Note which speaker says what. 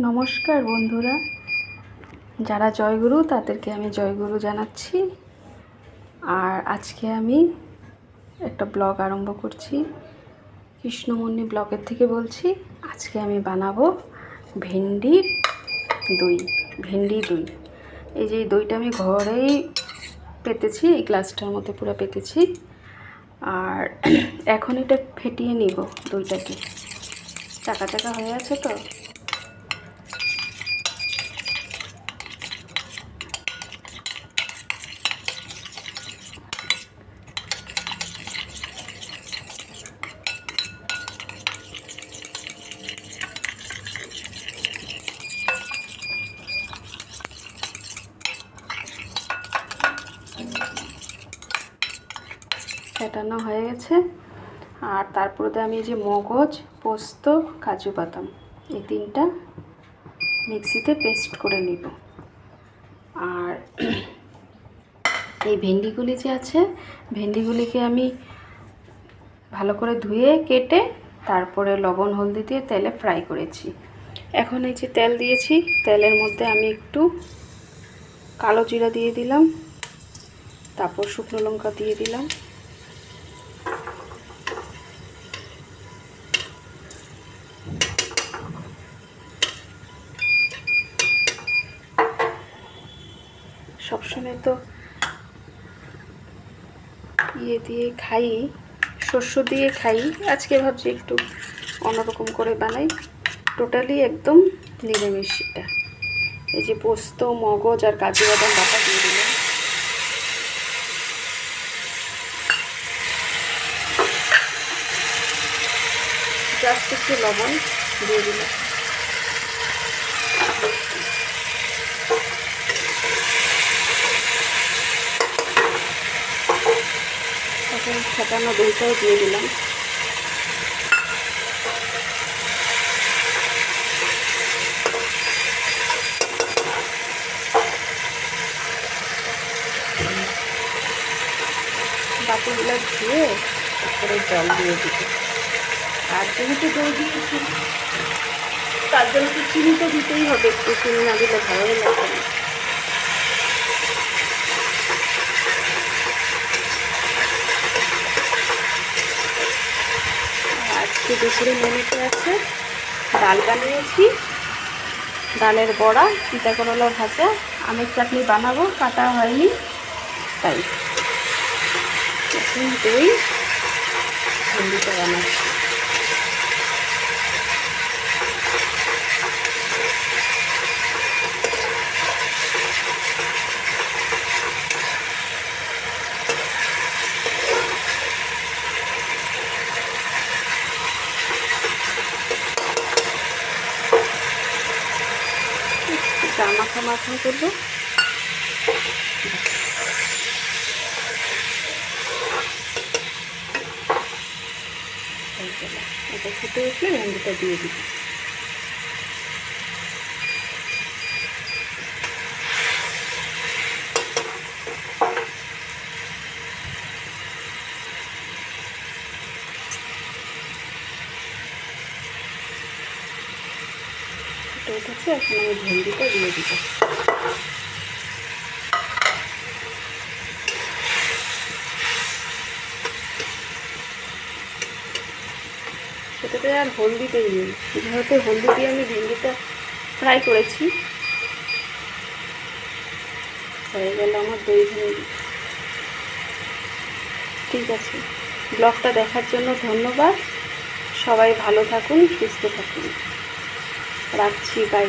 Speaker 1: নমস্কার বন্ধুরা, যারা জয়গুরু তাদেরকে আমি জয়গুরু জানাচ্ছি। আর আজকে আমি একটা ব্লগ আরম্ভ করছি। কৃষ্ণমণি ব্লগের থেকে বলছি। আজকে আমি বানাবো ভেন্ডি দই। এই যে দইটা আমি ঘরেই পেতেছি, এই গ্লাসটার মধ্যে পুরো পেতেছি। আর এখন এটা ফেটিয়ে নিব। দইটাকে চাকা চাকা হয়ে আছে তো, ফেটানো হয়ে গেছে। আর তারপরে আমি এই যে মগজ, পোস্ত, কাজু বাদাম এই তিনটা মিক্সিতে পেস্ট করে নিব। আর এই ভেন্ডিগুলি যে আছে, ভেন্ডিগুলিকে আমি ভালো করে ধুয়ে কেটে তারপরে লবণ হলদি দিয়ে তেলে ফ্রাই করেছি। এখন এই যে তেল দিয়েছি, তেলের মধ্যে আমি একটু কালো জিরা দিয়ে দিলাম, তারপর শুকনো লঙ্কা দিয়ে দিলাম, সবসময় তো দিয়ে খাই, শস্য দিয়ে খাই। আজকে ভাবছি একটু অন্যরকম করে বানাই, টোটালি একদম নিরামিষ। এটা এই যে পোস্ত, মগজ আর কাজু বাদাম বাটা দিয়ে দিলাম, জাস্ট একটু লবণ দিয়ে দিলাম। এখন ফেটানো দইটাও দিয়ে দিলাম। বাটিগুলো ধুয়ে তারপরে জল দিয়ে দিব। আর যেহেতু দই দিয়েছি তার জন্য তো চিনি তো দিতেই হবে, একটু চিনি না দিলে ভালো লাগবে না। আজকে দুপুরে মেনুতে আছে ডাল বানিয়েছি, ডালের বড়া, চিতা করলা ভাজা, আমের চাটনি বানাবো, কাটা হয়নি তাই। এখন দই ভেন্ডিটা বানাচ্ছি। মাখা করবো। এটা ফুটে উঠলে ভেন্ডিটা দিয়ে দিবি। ফুটে উঠেছে, এখন আমি ভেন্ডিটা দিয়ে দিব। সেটাতে আর হলদি দিইনি, যেহেতু হলদি দিয়ে আমি ভেন্ডিটা ফ্রাই করেছি। হয়ে গেল আমার দই ভেন্ডি। ঠিক আছে, ব্লগটা দেখার জন্য ধন্যবাদ। সবাই ভালো থাকুন, সুস্থ থাকুন। রাখছি, বাই।